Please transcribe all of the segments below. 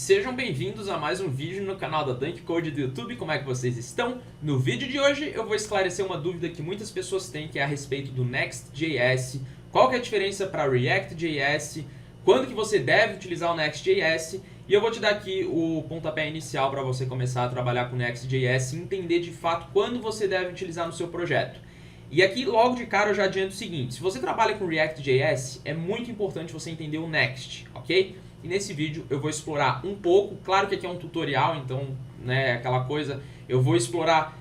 sejam bem-vindos a mais um vídeo no canal da Dunk Code do YouTube. Como é que vocês estão? No vídeo de hoje eu vou esclarecer uma dúvida que muitas pessoas têm, que é a respeito do Next.js. Qual que é a diferença para React.js? Quando que você deve utilizar o Next.js? E eu vou te dar aqui o pontapé inicial para você começar a trabalhar com Next.js e entender de fato quando você deve utilizar no seu projeto. E aqui, logo de cara, eu já adianto o seguinte: se você trabalha com React.js, é muito importante você entender o Next, ok? E nesse vídeo eu vou explorar um pouco, claro que aqui é um tutorial, então, né, aquela coisa, eu vou explorar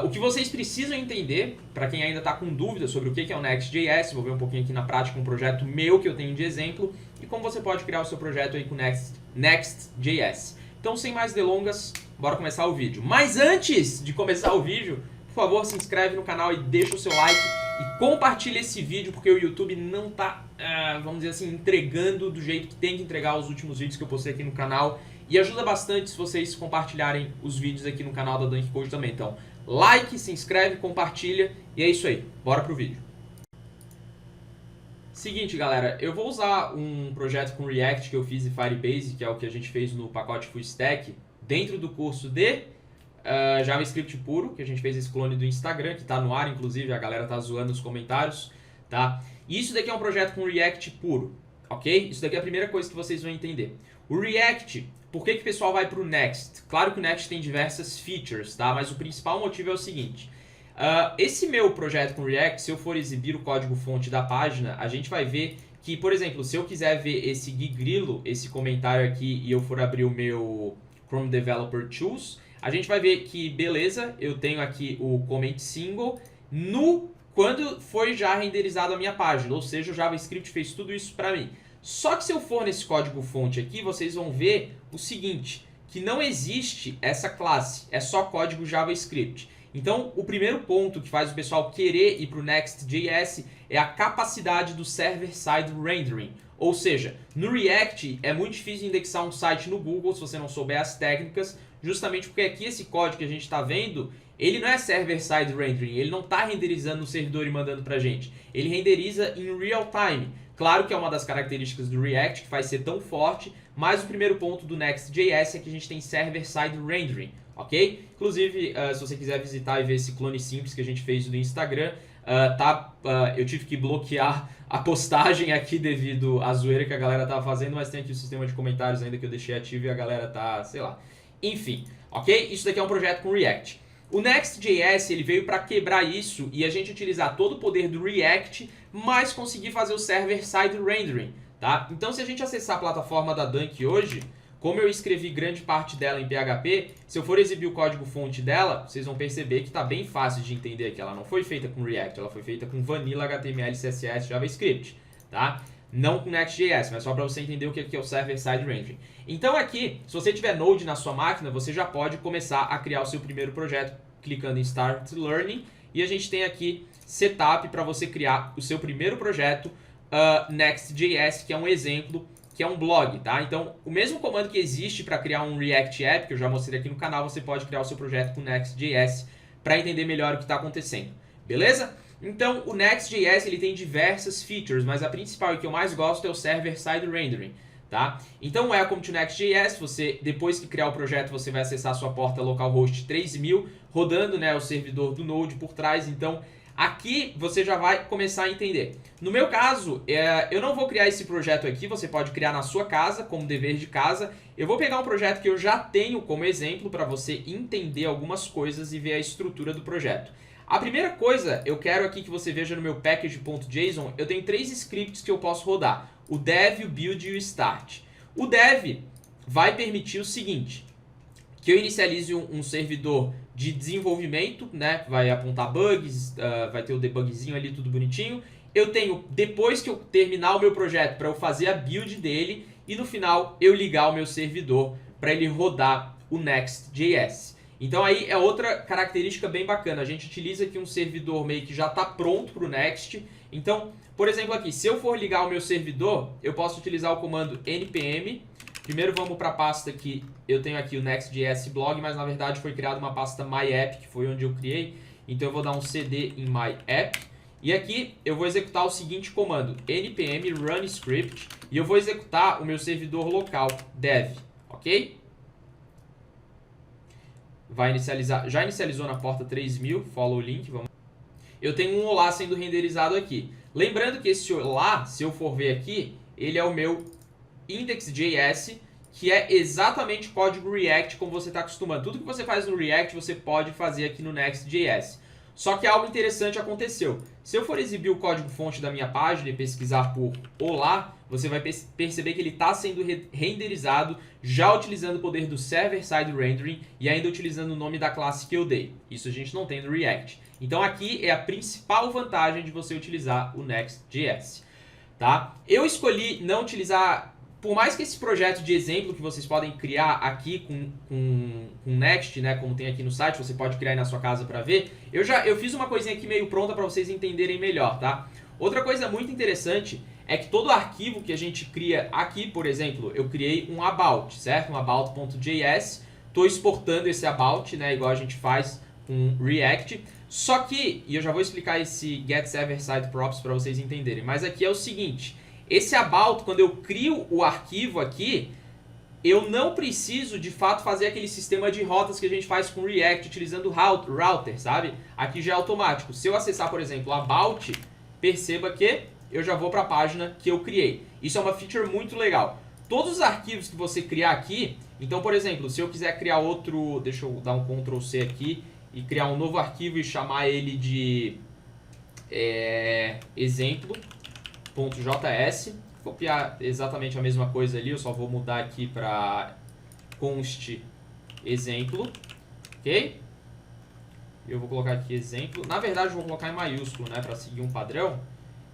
o que vocês precisam entender, para quem ainda está com dúvida sobre o que é o Next.js, vou ver um pouquinho aqui na prática um projeto meu que eu tenho de exemplo, e como você pode criar o seu projeto aí com Next.js. Então, sem mais delongas, bora começar o vídeo. Mas antes de começar o vídeo, por favor, se inscreve no canal e deixa o seu like e compartilha esse vídeo, porque o YouTube não tá, vamos dizer assim, entregando do jeito que tem que entregar os últimos vídeos que eu postei aqui no canal. E ajuda bastante se vocês compartilharem os vídeos aqui no canal da Dunk Code também. Então, like, se inscreve, compartilha e é isso aí. Bora pro vídeo. Seguinte, galera, eu vou usar um projeto com React que eu fiz em Firebase, que é o que a gente fez no pacote Full Stack, dentro do curso de JavaScript puro, que a gente fez esse clone do Instagram, que está no ar, inclusive, a galera tá zoando nos comentários, tá? E isso daqui é um projeto com React puro, ok? Isso daqui é a primeira coisa que vocês vão entender. O React, por que o pessoal vai para o Next? Claro que o Next tem diversas features, tá? Mas o principal motivo é o seguinte: esse meu projeto com React, se eu for exibir o código-fonte da página, a gente vai ver que, por exemplo, se eu quiser ver esse grilo, esse comentário aqui, e eu for abrir o meu Chrome Developer Tools, a gente vai ver que, beleza, eu tenho aqui o comment single quando foi já renderizado a minha página, ou seja, o JavaScript fez tudo isso para mim. Só que se eu for nesse código-fonte aqui, vocês vão ver o seguinte, que não existe essa classe, é só código JavaScript. Então, o primeiro ponto que faz o pessoal querer ir para o Next.js é a capacidade do server-side rendering. Ou seja, no React é muito difícil indexar um site no Google se você não souber as técnicas, justamente porque aqui esse código que a gente está vendo, ele não é server-side rendering, ele não está renderizando no servidor e mandando para a gente. Ele renderiza em real time. Claro que é uma das características do React que faz ser tão forte, mas o primeiro ponto do Next.js é que a gente tem server-side rendering, ok? Inclusive, se você quiser visitar e ver esse clone simples que a gente fez do Instagram, eu tive que bloquear a postagem aqui devido à zoeira que a galera tava fazendo, mas tem aqui o sistema de comentários ainda que eu deixei ativo e a galera tá, sei lá. Enfim, ok? Isso daqui é um projeto com React. O Next.js ele veio para quebrar isso e a gente utilizar todo o poder do React, mas conseguir fazer o server-side rendering, tá? Então, se a gente acessar a plataforma da Dunk hoje, como eu escrevi grande parte dela em PHP, se eu for exibir o código-fonte dela, vocês vão perceber que está bem fácil de entender que ela não foi feita com React, ela foi feita com Vanilla, HTML, CSS, JavaScript, tá? Não com Next.js, mas só para você entender o que é o server-side rendering. Então aqui, se você tiver Node na sua máquina, você já pode começar a criar o seu primeiro projeto clicando em Start Learning. E a gente tem aqui Setup para você criar o seu primeiro projeto Next.js, que é um exemplo, que é um blog, tá? Então, o mesmo comando que existe para criar um React App, que eu já mostrei aqui no canal, você pode criar o seu projeto com Next.js para entender melhor o que está acontecendo, beleza? Então, o Next.js ele tem diversas features, mas a principal e que eu mais gosto é o Server-Side Rendering, tá? Então, Welcome to Next.js, você, depois que criar o projeto, você vai acessar a sua porta localhost 3000, rodando, né, o servidor do Node por trás. Então, aqui você já vai começar a entender. No meu caso, eu não vou criar esse projeto aqui, você pode criar na sua casa, como dever de casa. Eu vou pegar um projeto que eu já tenho como exemplo para você entender algumas coisas e ver a estrutura do projeto. A primeira coisa, eu quero aqui que você veja no meu package.json, eu tenho 3 scripts que eu posso rodar. O dev, o build e o start. O dev vai permitir o seguinte: que eu inicialize um servidor de desenvolvimento, né? Vai apontar bugs, vai ter o debugzinho ali, tudo bonitinho. Eu tenho, depois que eu terminar o meu projeto, para eu fazer a build dele, e no final eu ligar o meu servidor para ele rodar o Next.js. Então aí é outra característica bem bacana. A gente utiliza aqui um servidor meio que já está pronto para o Next. Então, por exemplo aqui, se eu for ligar o meu servidor, eu posso utilizar o comando npm. Primeiro vamos para a pasta que eu tenho aqui o Next.js blog, mas na verdade foi criada uma pasta myapp, que foi onde eu criei. Então eu vou dar um cd em myapp. E aqui eu vou executar o seguinte comando, npm run script, e eu vou executar o meu servidor local, dev. ok? Vai inicializar, já inicializou na porta 3000, follow o link, vamos. Eu tenho um olá sendo renderizado aqui. Lembrando que esse olá, se eu for ver aqui, ele é o meu index.js, que é exatamente código React como você está acostumado. Tudo que você faz no React, você pode fazer aqui no Next.js. Só que algo interessante aconteceu. Se eu for exibir o código-fonte da minha página e pesquisar por olá, você vai perceber que ele está sendo renderizado já utilizando o poder do Server-Side Rendering e ainda utilizando o nome da classe que eu dei. Isso a gente não tem no React. Então aqui é a principal vantagem de você utilizar o Next.js. Tá? Eu escolhi não utilizar... Por mais que esse projeto de exemplo que vocês podem criar aqui com Next, né, como tem aqui no site, você pode criar aí na sua casa para ver, eu fiz uma coisinha aqui meio pronta para vocês entenderem melhor, tá? Outra coisa muito interessante é que todo arquivo que a gente cria aqui, por exemplo, eu criei um about, certo? Um about.js, estou exportando esse about, né, igual a gente faz com React, só que, e eu já vou explicar esse get server side props para vocês entenderem, mas aqui é o seguinte... Esse about, quando eu crio o arquivo aqui, eu não preciso de fato fazer aquele sistema de rotas que a gente faz com React utilizando router, sabe? Aqui já é automático. Se eu acessar, por exemplo, about, perceba que eu já vou para a página que eu criei. Isso é uma feature muito legal. Todos os arquivos que você criar aqui, então, por exemplo, se eu quiser criar outro, deixa eu dar um Ctrl C aqui e criar um novo arquivo e chamar ele de exemplo.js, copiar exatamente a mesma coisa ali, eu só vou mudar aqui para const exemplo, ok? Eu vou colocar aqui exemplo, na verdade eu vou colocar em maiúsculo, né, para seguir um padrão.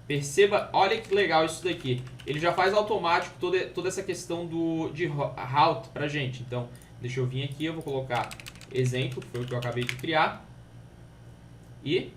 Perceba, olha que legal isso daqui, ele já faz automático toda essa questão de route pra gente. Então, deixa eu vir aqui, eu vou colocar exemplo, que foi o que eu acabei de criar, e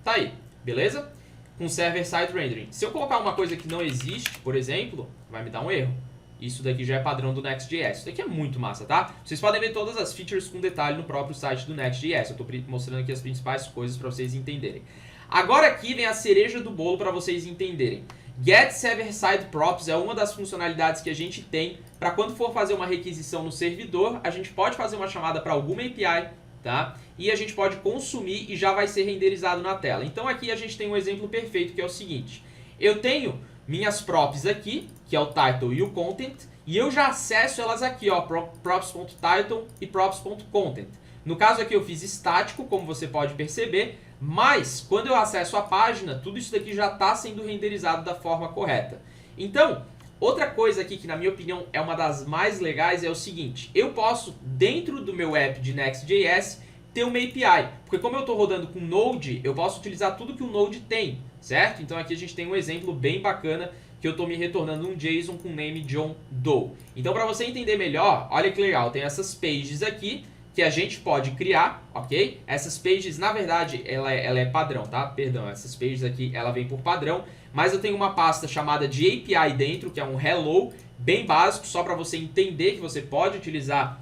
tá aí, beleza? Com server-side rendering. Se eu colocar uma coisa que não existe, por exemplo, vai me dar um erro. Isso daqui já é padrão do Next.js. Isso daqui é muito massa, tá? Vocês podem ver todas as features com detalhe no próprio site do Next.js. Eu estou mostrando aqui as principais coisas para vocês entenderem. Agora aqui vem a cereja do bolo para vocês entenderem. Get server-side props é uma das funcionalidades que a gente tem para quando for fazer uma requisição no servidor, a gente pode fazer uma chamada para alguma API, tá? E a gente pode consumir e já vai ser renderizado na tela. Então aqui a gente tem um exemplo perfeito que é o seguinte. Eu tenho minhas props aqui, que é o title e o content, e eu já acesso elas aqui, ó, props.title e props.content. No caso aqui eu fiz estático, como você pode perceber, mas quando eu acesso a página, tudo isso daqui já está sendo renderizado da forma correta. Então, outra coisa aqui que na minha opinião é uma das mais legais é o seguinte, eu posso, dentro do meu app de Next.js, ter uma API, porque como eu estou rodando com Node, eu posso utilizar tudo que o Node tem, certo? Então aqui a gente tem um exemplo bem bacana que eu estou me retornando um JSON com name John Doe. Então para você entender melhor, olha que legal, tem essas pages aqui que a gente pode criar, ok? Essas pages, na verdade, ela é padrão, tá? Perdão, essas pages aqui, ela vem por padrão, mas eu tenho uma pasta chamada de API dentro, que é um hello, bem básico, só para você entender que você pode utilizar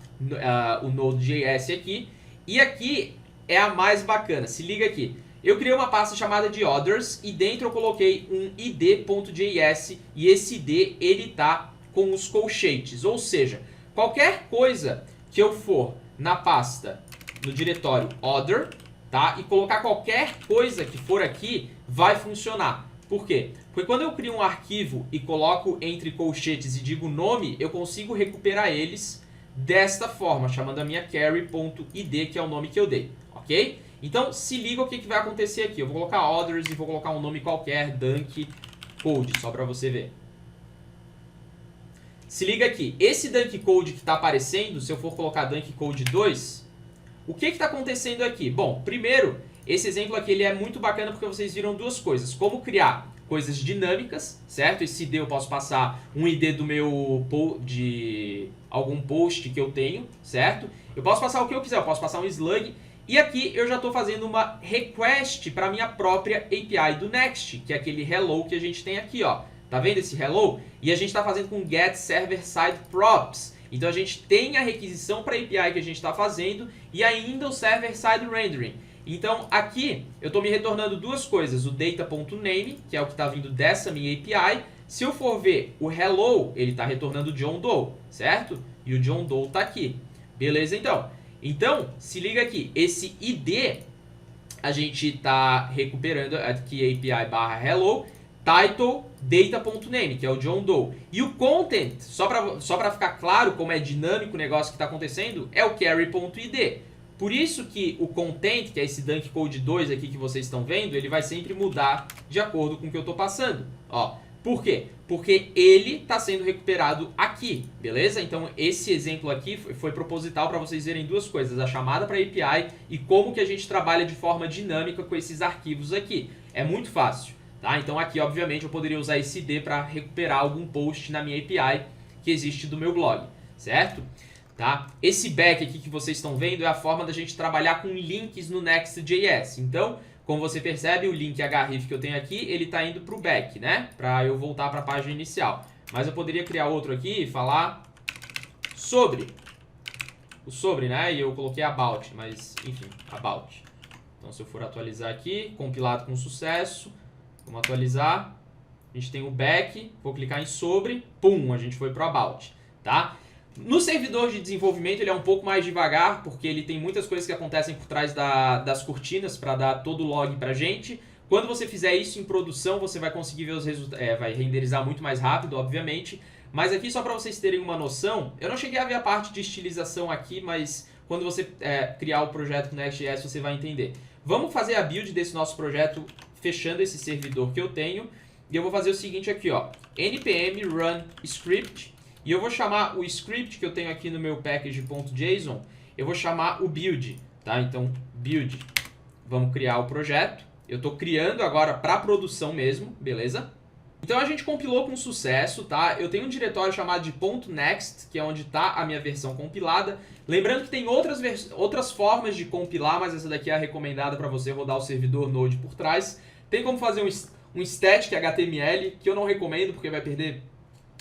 o Node.js aqui. E aqui é a mais bacana, se liga aqui. Eu criei uma pasta chamada de others e dentro eu coloquei um id.js e esse id ele tá com os colchetes, ou seja, qualquer coisa que eu for na pasta, no diretório other, tá? E colocar qualquer coisa que for aqui, vai funcionar. Por quê? Porque quando eu crio um arquivo e coloco entre colchetes e digo nome, eu consigo recuperar eles desta forma, chamando a minha carry.id, que é o nome que eu dei, ok? Então, se liga o que vai acontecer aqui. Eu vou colocar others e vou colocar um nome qualquer, Dunk Code, só para você ver. Se liga aqui, esse Dunk Code que está aparecendo, se eu for colocar Dunk Code 2, o que está acontecendo aqui? Bom, primeiro, esse exemplo aqui ele é muito bacana porque vocês viram duas coisas. Como criar coisas dinâmicas, certo? Esse ID eu posso passar um ID do meu de algum post que eu tenho, certo? Eu posso passar o que eu quiser, eu posso passar um slug. E aqui eu já estou fazendo uma request para a minha própria API do Next, que é aquele hello que a gente tem aqui, ó. Tá vendo esse hello? E a gente está fazendo com get server side props. Então a gente tem a requisição para a API que a gente está fazendo e ainda o server side rendering. Então aqui eu estou me retornando duas coisas, o data.name, que é o que está vindo dessa minha API. Se eu for ver o hello, ele está retornando John Doe, certo? e o John Doe tá aqui. Beleza, então? Então, se liga aqui, esse ID a gente tá recuperando aqui API /hello, title data.name, que é o John Doe. E o content, só pra ficar claro como é dinâmico o negócio que tá acontecendo, é o carry.id. Por isso que o content, que é esse Dunk Code 2 aqui que vocês estão vendo, ele vai sempre mudar de acordo com o que eu tô passando. Ó, por quê? Porque ele está sendo recuperado aqui, beleza? Então esse exemplo aqui foi proposital para vocês verem duas coisas, a chamada para API e como que a gente trabalha de forma dinâmica com esses arquivos aqui. É muito fácil, tá? Então aqui, obviamente, eu poderia usar esse ID para recuperar algum post na minha API que existe do meu blog, certo? Tá? Esse back aqui que vocês estão vendo é a forma da gente trabalhar com links no Next.js. Então, como você percebe, o link href que eu tenho aqui, ele está indo para o back, né? Para eu voltar para a página inicial. Mas eu poderia criar outro aqui e falar sobre. O sobre, né? E eu coloquei about, mas enfim, about. Então, se eu for atualizar aqui, compilado com sucesso, vamos atualizar. A gente tem o back, vou clicar em sobre, pum, a gente foi para o about, tá? No servidor de desenvolvimento ele é um pouco mais devagar, porque ele tem muitas coisas que acontecem por trás das cortinas para dar todo o log pra gente. Quando você fizer isso em produção, você vai conseguir ver os resultados, vai renderizar muito mais rápido, obviamente. Mas aqui, só para vocês terem uma noção, eu não cheguei a ver a parte de estilização aqui, mas quando você criar o projeto com Next.js, você vai entender. Vamos fazer a build desse nosso projeto fechando esse servidor que eu tenho. E eu vou fazer o seguinte aqui, ó, npm run script. E eu vou chamar o script que eu tenho aqui no meu package.json, eu vou chamar o build, tá? Então, build. Vamos criar o projeto. Eu estou criando agora para produção mesmo, beleza? Então a gente compilou com sucesso, tá? Eu tenho um diretório chamado de .next, que é onde está a minha versão compilada. Lembrando que tem outras formas de compilar, mas essa daqui é a recomendada para você rodar o servidor Node por trás. Tem como fazer um static HTML, que eu não recomendo porque vai perder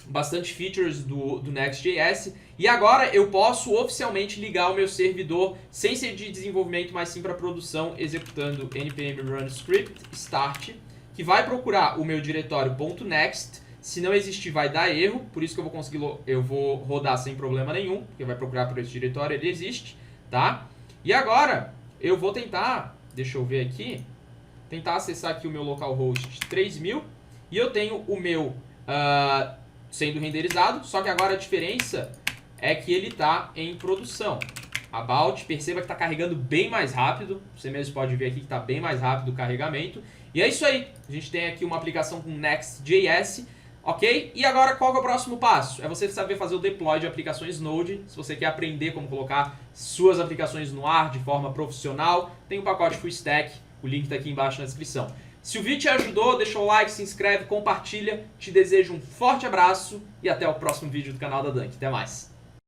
bastante features do Next.js. E agora eu posso oficialmente ligar o meu servidor sem ser de desenvolvimento, mas sim para produção, executando npm run script start, que vai procurar o meu diretório .next. Se não existir, vai dar erro, por isso que eu vou rodar sem problema nenhum, porque vai procurar por esse diretório, ele existe, tá? E agora eu vou tentar, deixa eu ver aqui, tentar acessar aqui o meu localhost 3000 e eu tenho o meu sendo renderizado, só que agora a diferença é que ele está em produção. About, perceba que está carregando bem mais rápido, você mesmo pode ver aqui que está bem mais rápido o carregamento. E é isso aí, a gente tem aqui uma aplicação com Next.js, ok? E agora qual que é o próximo passo? É você saber fazer o deploy de aplicações Node, se você quer aprender como colocar suas aplicações no ar de forma profissional, tem um pacote Full Stack, o link está aqui embaixo na descrição. Se o vídeo te ajudou, deixa o like, se inscreve, compartilha. Te desejo um forte abraço e até o próximo vídeo do canal da Dunk. Até mais!